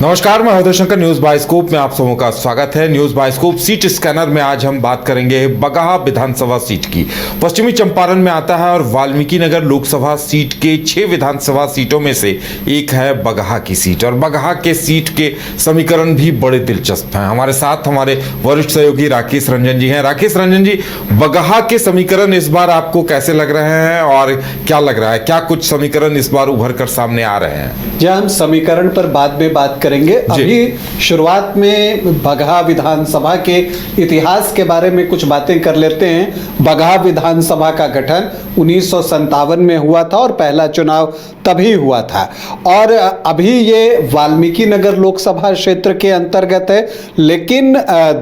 नमस्कार, मैं हृदय शंकर। न्यूज बाइस्कोप में आप सबों का स्वागत है। न्यूज बाइस्कोप सीट स्कैनर में आज हम बात करेंगे बगहा विधानसभा सीट की। पश्चिमी चंपारण में आता है और वाल्मीकि नगर लोकसभा सीट के 6 विधानसभा सीटों में से एक है बगहा की सीट, और बगहा के सीट के समीकरण भी बड़े दिलचस्प हैं। हमारे साथ हमारे वरिष्ठ सहयोगी राकेश रंजन जी हैं। राकेश रंजन जी, बगहा के समीकरण इस बार आपको कैसे लग रहे हैं और क्या लग रहा है, क्या कुछ समीकरण इस बार उभर कर सामने आ रहे हैं? जी, हम समीकरण पर बाद में बात करेंगे। अभी शुरुआत में बगहा विधानसभा के इतिहास के बारे में कुछ बातें कर लेते हैं। बगहा विधानसभा का गठन 1957 में हुआ था और पहला चुनाव तभी हुआ था, और अभी ये वाल्मीकि नगर लोकसभा क्षेत्र के अंतर्गत है। लेकिन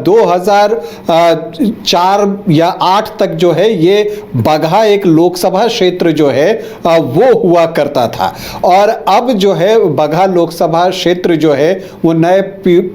2004 या 8 तक जो है ये बगहा एक लोकसभा क्षेत्र जो है वो हुआ करता था, और अब जो है बगहा लोकसभा क्षेत्र जो है वो नए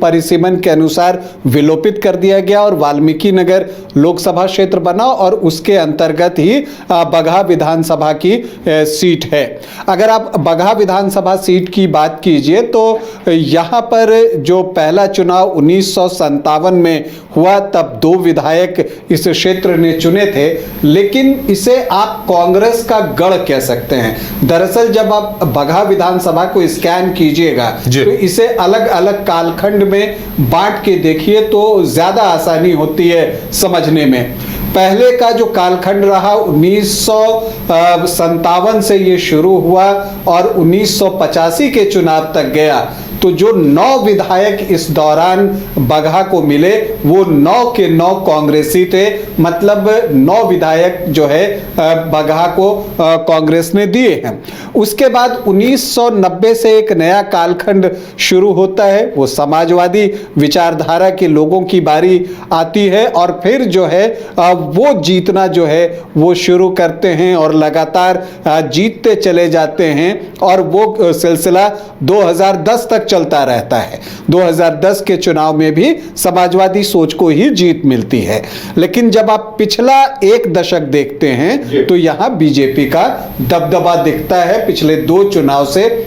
परिसीमन के अनुसार विलोपित कर दिया गया और वाल्मीकि नगर लोकसभा क्षेत्र बना, और उसके अंतर्गत ही बगहा विधानसभा की सीट है। अगर आप बगहा विधानसभा सीट की बात कीजिए तो यहाँ पर जो पहला चुनाव 1957 में हुआ तब 2 विधायक इस क्षेत्र ने चुने थे, लेकिन इसे आप कांग्रेस का गढ़ कह सकते हैं। दरअसल जब आप बगहा विधानसभा को स्कैन कीजिएगा तो इसे अलग अलग कालखंड में बांट के देखिए तो ज्यादा आसानी होती है समझने में। पहले का जो कालखंड रहा 1957 से ये शुरू हुआ और 1985 के चुनाव तक गया, तो जो 9 विधायक इस दौरान बगहा को मिले वो 9 के 9 कांग्रेसी थे। मतलब 9 विधायक जो है बगहा को कांग्रेस ने दिए हैं। उसके बाद 1990 से एक नया कालखंड शुरू होता है, वो समाजवादी विचारधारा के लोगों की बारी आती है, और फिर जो है वो जीतना जो है वो शुरू करते हैं और लगातार जीतते चले जाते हैं, और वो सिलसिला 2010 तक चलता रहता है। 2010 के चुनाव में भी समाजवादी सोच को ही जीत मिलती है। लेकिन जब आप पिछला 1 दशक देखते हैं तो यहां बीजेपी का दबदबा दिखता है। पिछले 2 चुनाव से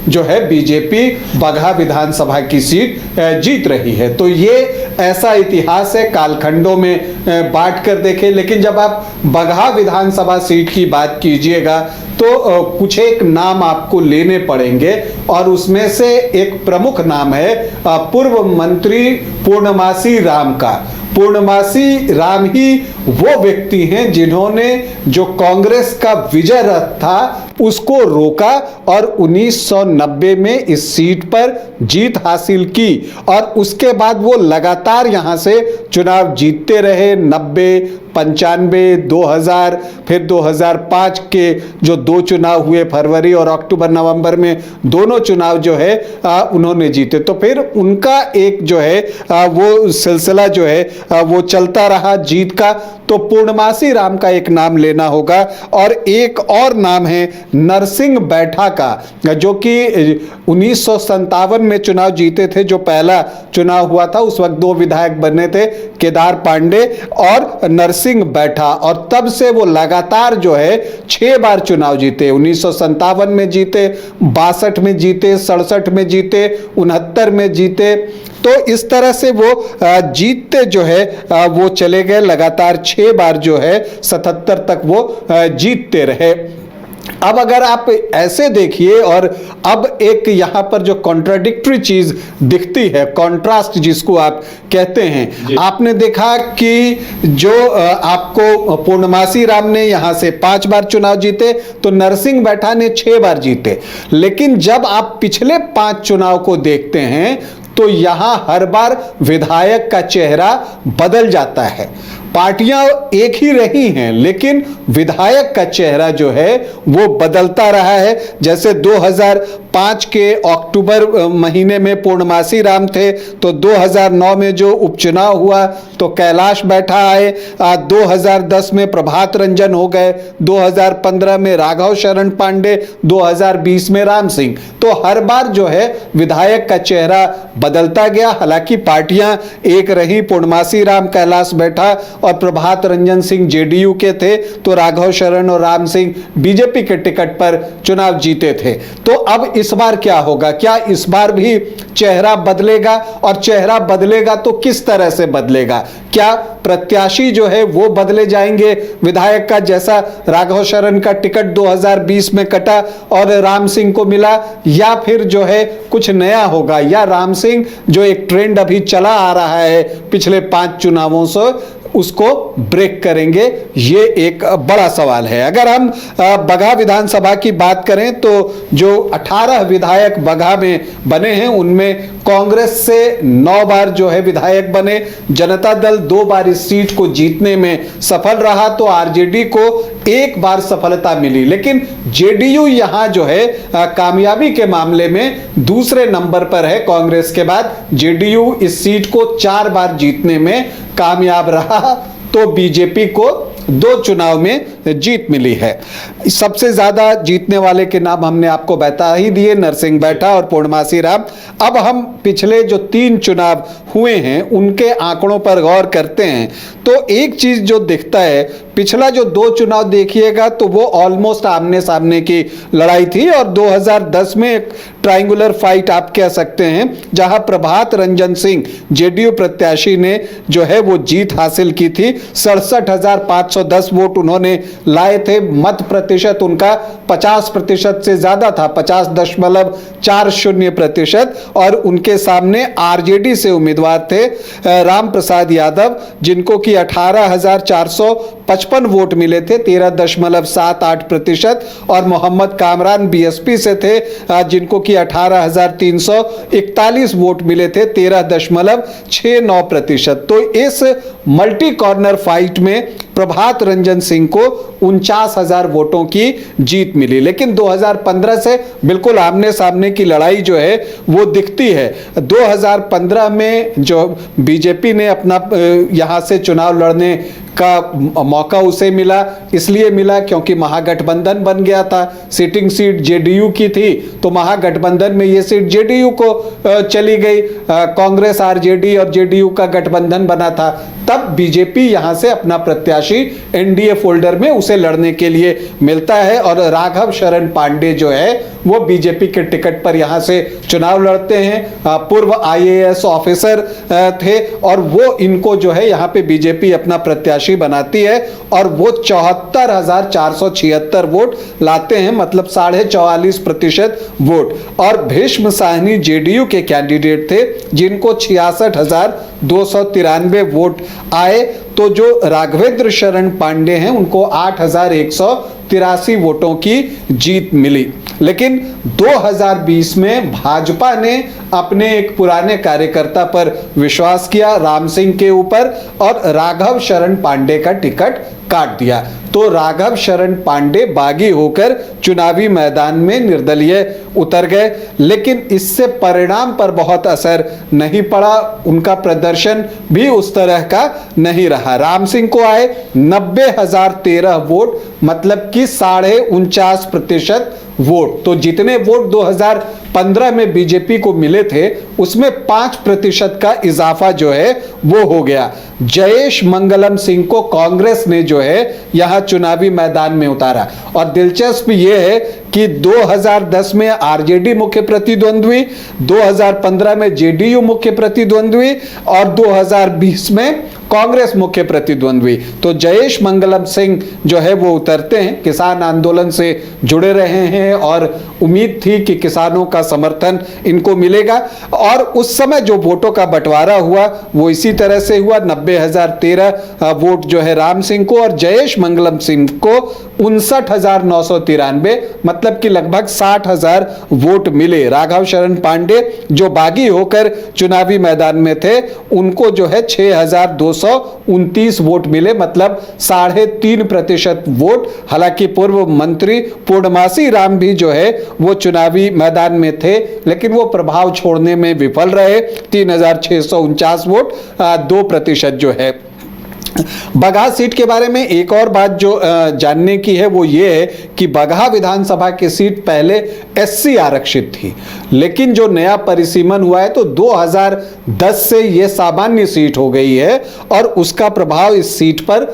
जो है बीजेपी बगहा विधानसभा की सीट जीत रही है। तो ये ऐसा इतिहास है, कालखंडों में बांट कर देखें। लेकिन जब आप बगहा विधानसभा सीट की बात कीजिएगा तो कुछ एक नाम आपको लेने पड़ेंगे, और उसमें से एक प्रमुख नाम है पूर्व मंत्री पूर्णमासी राम का। पूर्णमासी राम ही वो व्यक्ति हैं जिन्होंने जो कांग्रेस का विजय रथ था उसको रोका और 1990 में इस सीट पर जीत हासिल की, और उसके बाद वो लगातार यहां से चुनाव जीतते रहे। 90, 95, 2000, फिर 2005 के जो 2 चुनाव हुए फरवरी और अक्टूबर नवंबर में, दोनों चुनाव जो है उन्होंने जीते। तो फिर उनका एक जो है वो सिलसिला जो है वो चलता रहा जीत का। तो पूर्णमासी राम का एक नाम लेना होगा, और एक और नाम है नरसिंह बैठा का, जो कि 1957 में चुनाव जीते थे। जो पहला चुनाव हुआ था उस वक्त 2 विधायक बने थे, केदार पांडे और नरसिंह बैठा, और तब से वो लगातार जो है 6 बार चुनाव जीते। 1957 में जीते, 62 में जीते, 67 में जीते, 69 में जीते। तो इस तरह से वो जीतते जो है वो चले गए। लगातार 6 बार जो है 77 तक वो जीतते रहे। अब अगर आप ऐसे देखिए, और अब एक यहां पर जो कॉन्ट्राडिक्टरी चीज दिखती है, कॉन्ट्रास्ट जिसको आप कहते हैं, आपने देखा कि जो आपको पूर्णमासी राम ने यहां से 5 बार चुनाव जीते तो नरसिंह बैठा ने 6 बार जीते। लेकिन जब आप पिछले 5 चुनाव को देखते हैं तो यहां हर बार विधायक का चेहरा बदल जाता है। पार्टियां एक ही रही हैं लेकिन विधायक का चेहरा जो है वो बदलता रहा है। जैसे 2005 के अक्टूबर महीने में पूर्णमासी राम थे, तो 2009 में जो उपचुनाव हुआ तो कैलाश बैठा आए, 2010 में प्रभात रंजन हो गए, 2015 में राघव शरण पांडे, 2020 में राम सिंह। तो हर बार जो है विधायक का चेहरा बदलता गया। हालांकि पार्टियां एक रही, पूर्णमासी राम, कैलाश बैठा और प्रभात रंजन सिंह जेडीयू के थे, तो राघव शरण और राम सिंह बीजेपी के टिकट पर चुनाव जीते थे। तो अब इस बार क्या होगा? क्या इस बार भी चेहरा बदलेगा? और चेहरा बदलेगा तो किस तरह से बदलेगा? क्या प्रत्याशी जो है वो बदले जाएंगे विधायक का, जैसा राघव शरण का टिकट 2020 में कटा और राम सिंह को मिला, या फिर जो है कुछ नया होगा, या राम सिंह जो एक ट्रेंड अभी चला आ रहा है पिछले 5 चुनावों से उसको ब्रेक करेंगे? ये एक बड़ा सवाल है। अगर हम बगहा विधानसभा की बात करें तो जो 18 विधायक बगहा में बने हैं उनमें कांग्रेस से 9 बार जो है विधायक बने, जनता दल 2 बार इस सीट को जीतने में सफल रहा, तो आरजेडी को 1 बार सफलता मिली। लेकिन जेडीयू यहां जो है कामयाबी के मामले में दूसरे नंबर पर है। कांग्रेस के बाद जेडीयू इस सीट को 4 बार जीतने में कामयाब रहा, तो बीजेपी को 2 चुनाव में जीत मिली है। सबसे ज्यादा जीतने वाले के नाम हमने आपको बता ही दिए, नरसिंह बैठा और पूर्णमासी राम। अब हम पिछले जो 3 चुनाव हुए हैं उनके आंकड़ों पर गौर करते हैं तो एक चीज जो दिखता है, पिछला जो 2 चुनाव देखिएगा तो वो ऑलमोस्ट आमने सामने की लड़ाई थी, और 2010 में एक ट्रायंगुलर फाइट आप कह सकते हैं, जहां प्रभात रंजन सिंह जेडीयू प्रत्याशी ने जो है वो जीत हासिल की थी। 67,510 वोट उन्होंने लाए थे। मत प्रतिशत उनका 50% से ज्यादा था, 50.40%, और उनके सामने आरजेडी से उम्मीदवार थे राम प्रसाद यादव, जिनको कि 18,455 वोट मिले थे, 13.78%, और मोहम्मद कामरान बीएसपी से थे जिनको कि 18,341 वोट मिले थे, 13.69%। तो इस मल्टी कॉर्नर फाइट में प्रभात रंजन सिंह को 49,000 वोटों की जीत मिली। लेकिन 2015 से बिल्कुल आमने सामने की लड़ाई जो है वो दिखती है। 2015 में जो बीजेपी ने अपना यहां से चुनाव लड़ने का मौका उसे मिला, इसलिए मिला क्योंकि महागठबंधन बन गया था। सिटिंग सीट जेडीयू की थी, तो महागठबंधन में ये सीट जेडीयू को चली गई। कांग्रेस आरजेडी और जेडीयू का गठबंधन बना था, तब बीजेपी यहां से अपना प्रत्याशी एनडीए फोल्डर में उसे लड़ने के लिए मिलता है, और राघव शरण पांडे जो है वो बीजेपी के टिकट पर यहां से चुनाव लड़ते हैं। पूर्व आईएएस ऑफिसर थे, और वो इनको जो है यहां पे बीजेपी अपना प्रत्याशी बनाती है, और वो 74,476 वोट लाते हैं, मतलब 44.5% वोट। और भीष्म साहनी जेडीयू के कैंडिडेट थे, जिनको 66,293 वोट आए। तो जो राघवेंद्र शरण पांडे हैं उनको 8,183 वोटों की जीत मिली। लेकिन 2020 में भाजपा ने अपने एक पुराने कार्यकर्ता पर विश्वास किया, राम सिंह के ऊपर, और राघव शरण पांडे का टिकट काट दिया। तो राघव शरण पांडे बागी होकर चुनावी मैदान में निर्दलीय उतर गए, लेकिन इससे परिणाम पर बहुत असर नहीं पड़ा, उनका प्रदर्शन भी उस तरह का नहीं रहा। राम सिंह को आए 90,013 वोट, मतलब कि 49.5% वोट। तो जितने वोट 2015 में बीजेपी को मिले थे उसमें 5% का इजाफा जो है वो हो गया। जयेश मंगलम सिंह को कांग्रेस ने जो है यहां चुनावी मैदान में उतारा, और दिलचस्प ये है कि 2010 में आरजेडी मुख्य प्रतिद्वंद्वी, 2015 में जेडीयू मुख्य प्रतिद्वंद्वी, और 2020 में कांग्रेस मुख्य प्रतिद्वंद्वी। तो जयेश मंगलम सिंह जो है वो उतरते हैं, किसान आंदोलन से जुड़े रहे हैं और उम्मीद थी कि किसानों का समर्थन इनको मिलेगा, और उस समय जो वोटों का बंटवारा हुआ वो इसी तरह से हुआ। 90,013 वोट जो है राम सिंह को, और जयेश मंगलम सिंह को 59,993, मतलब कि लगभग 60,000 वोट मिले। राघव शरण पांडे जो बागी होकर चुनावी मैदान में थे उनको जो है 6,229 वोट मिले, मतलब 3.5% वोट। हालांकि पूर्व मंत्री पूर्णमासी राम भी जो है वो चुनावी मैदान में थे, लेकिन वो प्रभाव छोड़ने में विफल रहे। 3,649 वोट, 2% जो है बगहा सीट के बारे में एक और बात जो जानने की है वो ये है कि बगहा विधानसभा की सीट पहले एससी आरक्षित थी, लेकिन जो नया परिसीमन हुआ है तो 2010 से ये सामान्य सीट हो गई है और उसका प्रभाव इस सीट पर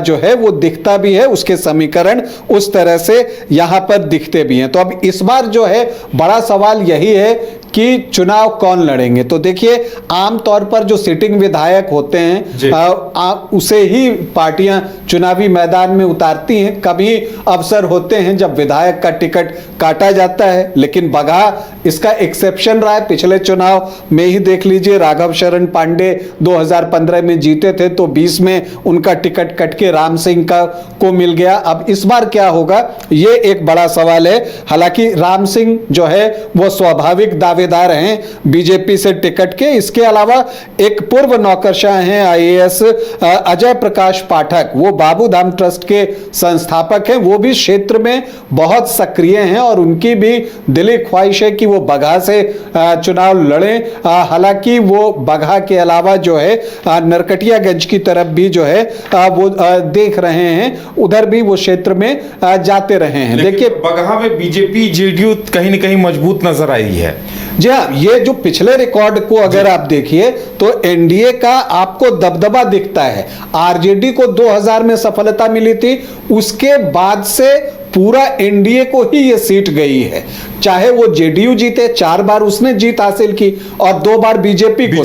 जो है वो दिखता भी है, उसके समीकरण उस तरह से यहां पर दिखते भी हैं। तो अब इस बार जो है बड़ा सवाल यही है कि चुनाव कौन लड़ेंगे। तो देखिए, आमतौर पर जो सिटिंग विधायक होते हैं उसे ही पार्टियां चुनावी मैदान में उतारती हैं। कभी अवसर होते हैं जब विधायक का टिकट काटा जाता है, लेकिन बगहा इसका एक्सेप्शन रहा है। पिछले चुनाव में ही देख लीजिए, राघव शरण पांडे 2015 में जीते थे तो 20 में उनका टिकट कट के राम सिंह को मिल गया। अब इस बार क्या होगा, ये एक बड़ा सवाल है। हालांकि राम सिंह जो है वो स्वाभाविक दावेदार हैं बीजेपी से टिकट के। इसके अलावा एक पूर्व नौकरशाह हैं आईएएस अजय प्रकाश पाठक, वो बाबूधाम ट्रस्ट के संस्थापक हैं, वो भी क्षेत्र में बहुत सक्रिय हैं और उनकी भी दिली ख्वाहिश है कि वो बगहा से चुनाव लड़ें। हालांकि वो बगहा के अलावा जो है नरकटियागंज की तरफ भी जो है वो देख रहे हैं, उधर भी वो क्षेत्र में जाते रहे हैं। देखिए, बगहा में बीजेपी जेडीयू कहीं ना कहीं मजबूत नजर आई है। जी हाँ, ये जो पिछले रिकॉर्ड को अगर आप देखिए तो एनडीए का आपको दबदबा दिखता है। आरजेडी को 2000 में सफलता मिली थी, उसके बाद से पूरा एनडीए को ही ये सीट गई है। चाहे वो जेडीयू जीते, 4 बार उसने जीत हासिल की और 2 बार बीजेपी को।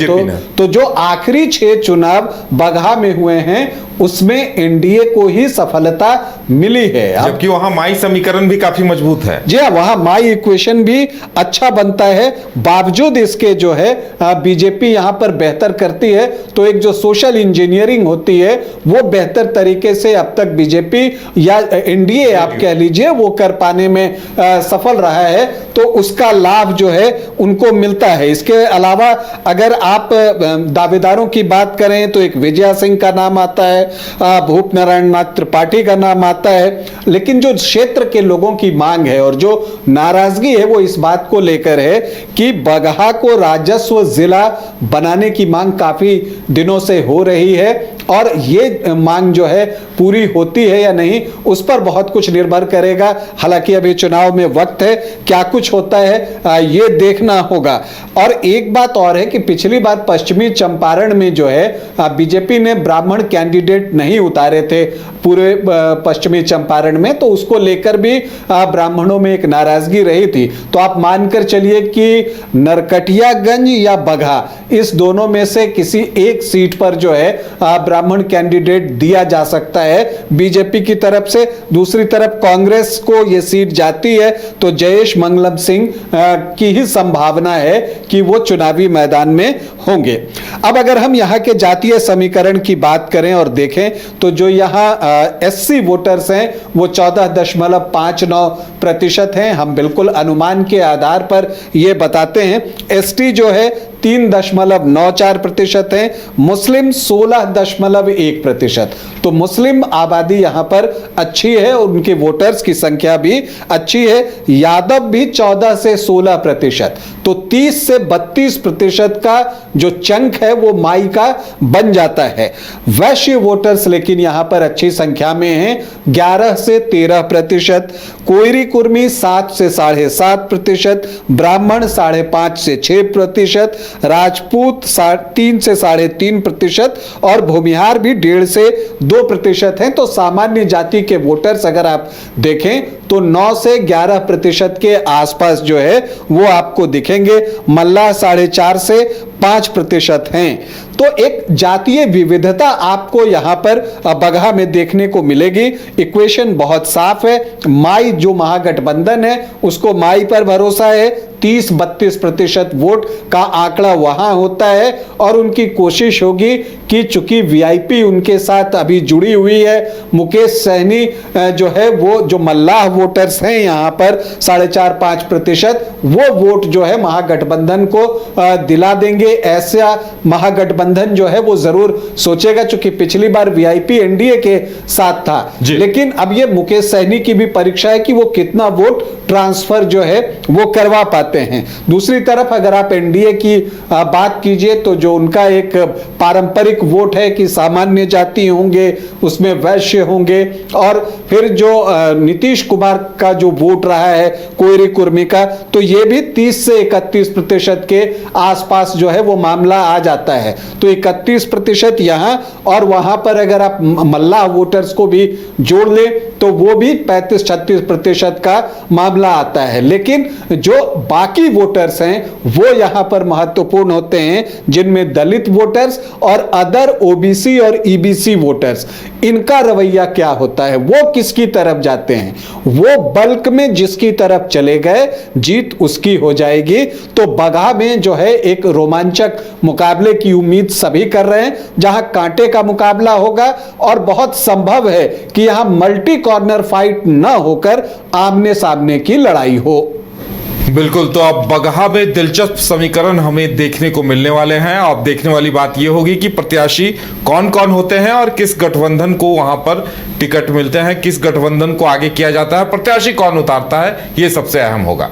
तो जो आखिरी 6 चुनाव बगहा में हुए हैं उसमें एनडीए को ही सफलता मिली है, जबकि वहां माई समीकरण भी काफी मजबूत है। जी हाँ, वहां माई इक्वेशन भी अच्छा बनता है। बावजूद इसके जो है बीजेपी यहां पर बेहतर करती है, तो एक जो सोशल इंजीनियरिंग होती है वो बेहतर तरीके से अब तक बीजेपी या एनडीए आप कह लीजिए वो कर पाने में सफल रहा है, तो उसका लाभ जो है उनको मिलता है। इसके अलावा अगर आप दावेदारों की बात करें तो एक विजया सिंह का नाम आता है, भूप नारायण नाथ त्रिपाठी का नाम आता है, लेकिन जो क्षेत्र के लोगों की मांग है और जो नाराजगी है वो इस बात को लेकर है कि बगहा को राजस्व जिला बनाने की मांग काफी दिनों से हो रही है और ये मांग जो है पूरी होती है या नहीं उस पर बहुत कुछ निर्भर करेगा। हालांकि अभी चुनाव में वक्त है, क्या कुछ होता है ये देखना होगा। और एक बात और है कि पिछली बार पश्चिमी चंपारण में जो है बीजेपी ने ब्राह्मण कैंडिडेट नहीं उतारे थे पूरे पश्चिमी चंपारण में, तो उसको लेकर भी ब्राह्मणों में एक नाराजगी रही थी। तो आप मानकर चलिए कि नरकटियागंज या बगहा इस दोनों में से किसी एक सीट पर जो है ब्राह्मण कैंडिडेट दिया जा सकता है बीजेपी की तरफ से। दूसरी तरफ कांग्रेस को यह सीट जाती है तो जयेश मंगलम सिंह की ही संभावना है कि वो चुनावी मैदान में होंगे। अब अगर हम यहां के जातीय समीकरण की बात करें और देखें तो जो यहां एससी वोटर्स हैं वो 14.59% हैं। हम बिल्कुल अनुमान के आधार पर यह बताते हैं। एसटी जो है 3.94% है, मुस्लिम 16.1%। तो मुस्लिम आबादी यहां पर अच्छी है और उनके वोटर्स की संख्या भी अच्छी है। यादव भी 14 से 16%। तो 30 से 32% का जो चंक है वो माई का बन जाता है। वैश्य वोटर्स लेकिन यहां पर अच्छी संख्या में हैं, 11 से 13%। कोयरी कुर्मी 7 से 7.5%, ब्राह्मण 5.5 से 6%, राजपूत 3 से 3.5% और भूमिहार भी 1.5 से 2% हैं। तो सामान्य जाति के वोटर्स अगर आप देखें तो 9 से 11% के आसपास जो है वो आपको दिखेंगे। मल्लाह 4.5 से 5% हैं। तो एक जातीय विविधता आपको यहां पर बगहा में देखने को मिलेगी। इक्वेशन बहुत साफ है। माई जो महागठबंधन है उसको माई पर भरोसा है, 30-32% वोट का आंकड़ा वहां होता है और उनकी कोशिश होगी कि चूंकि वीआईपी उनके साथ अभी जुड़ी हुई है, मुकेश सहनी जो है वो जो मल्लाह वोटर्स हैं यहां पर 4.5-5%, वो वोट जो है महागठबंधन को दिला देंगे। ऐसा महागठबंधन जो है वो जरूर सोचेगा, चूंकि पिछली बार वीआईपी एनडीए के साथ था, लेकिन अब ये मुकेश सहनी की भी परीक्षा है कि वो कितना वोट ट्रांसफर जो है वो करवा पाते जाते हैं। दूसरी तरफ अगर आप एनडीए की बात कीजिए तो जो उनका एक पारंपरिक वोट है कि सामान्य जाति होंगे, उसमें वैश्य होंगे, और फिर जो नीतीश कुमार का जो वोट रहा है कोयरी कुर्मी का, तो ये भी 30 से 31% के आसपास जो है वो मामला आ जाता है। तो 31% यहां, और वहां पर अगर आप मल्लाह वोटर्स को भी जोड़ ले तो वो भी 35-36% का मामला आता है। लेकिन जो बाकी वोटर्स हैं वो यहां पर महत्वपूर्ण होते हैं, जिनमें दलित वोटर्स और अदर ओबीसी और ईबीसी वोटर्स, इनका रवैया क्या होता है, वो किसकी तरफ जाते हैं। वो बल्क में जिसकी तरफ चले गए जीत उसकी हो जाएगी। तो बगहा में जो है एक रोमांचक मुकाबले की उम्मीद सभी कर रहे हैं, जहां कांटे का मुकाबला होगा और बहुत संभव है कि यहां मल्टी कॉर्नर फाइट न होकर आमने सामने की लड़ाई हो। बिल्कुल, तो अब बगहा में दिलचस्प समीकरण हमें देखने को मिलने वाले हैं। अब देखने वाली बात यह होगी कि प्रत्याशी कौन कौन होते हैं और किस गठबंधन को वहां पर टिकट मिलते हैं, किस गठबंधन को आगे किया जाता है, प्रत्याशी कौन उतारता है, यह सबसे अहम होगा।